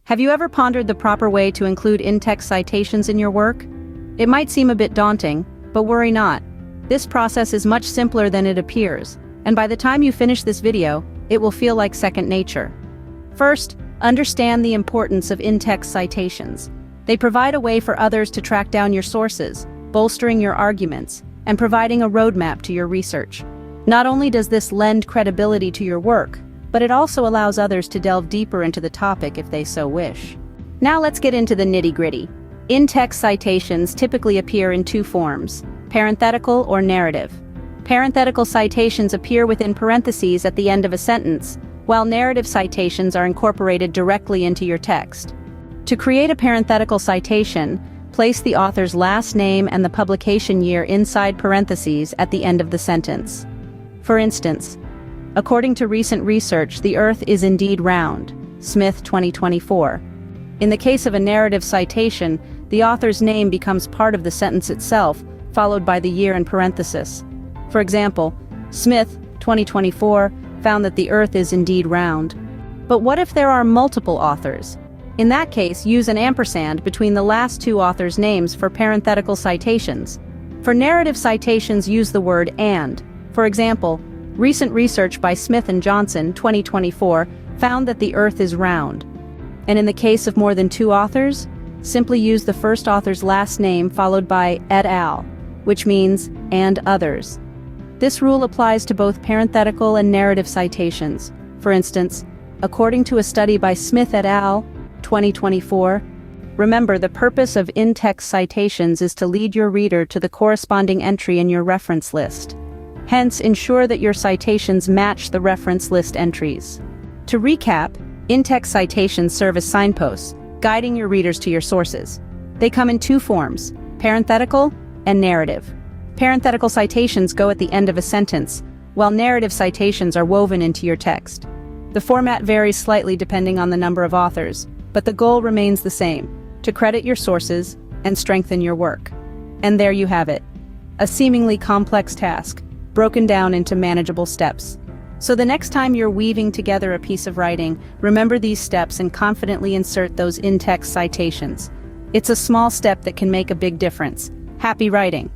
Have you ever pondered the proper way to include in-text citations in your work? It might seem a bit daunting, but worry not. This process is much simpler than it appears, and by the time you finish this video, it will feel like second nature. First, understand the importance of in-text citations. They provide a way for others to track down your sources, bolstering your arguments, and providing a roadmap to your research. Not only does this lend credibility to your work, but it also allows others to delve deeper into the topic if they so wish. Now let's get into the nitty-gritty. In-text citations typically appear in two forms: parenthetical or narrative. Parenthetical citations appear within parentheses at the end of a sentence, while narrative citations are incorporated directly into your text. To create a parenthetical citation, place the author's last name and the publication year inside parentheses at the end of the sentence. For instance, according to recent research, the Earth is indeed round. Smith, 2024. In the case of a narrative citation, the author's name becomes part of the sentence itself, followed by the year in parenthesis. For example, Smith, 2024, found that the Earth is indeed round. But what if there are multiple authors? In that case, use an ampersand between the last two authors' names for parenthetical citations. For narrative citations, use the word "and." For example, recent research by Smith and Johnson, 2024, found that the Earth is round. And in the case of more than two authors, simply use the first author's last name followed by et al., which means "and others." This rule applies to both parenthetical and narrative citations. For instance, according to a study by Smith et al., 2024, remember, the purpose of in-text citations is to lead your reader to the corresponding entry in your reference list. Hence, ensure that your citations match the reference list entries. To recap, in-text citations serve as signposts, guiding your readers to your sources. They come in two forms: parenthetical and narrative. Parenthetical citations go at the end of a sentence, while narrative citations are woven into your text. The format varies slightly depending on the number of authors, but the goal remains the same: to credit your sources and strengthen your work. And there you have it. A seemingly complex task, broken down into manageable steps. So the next time you're weaving together a piece of writing, remember these steps and confidently insert those in-text citations. It's a small step that can make a big difference. Happy writing!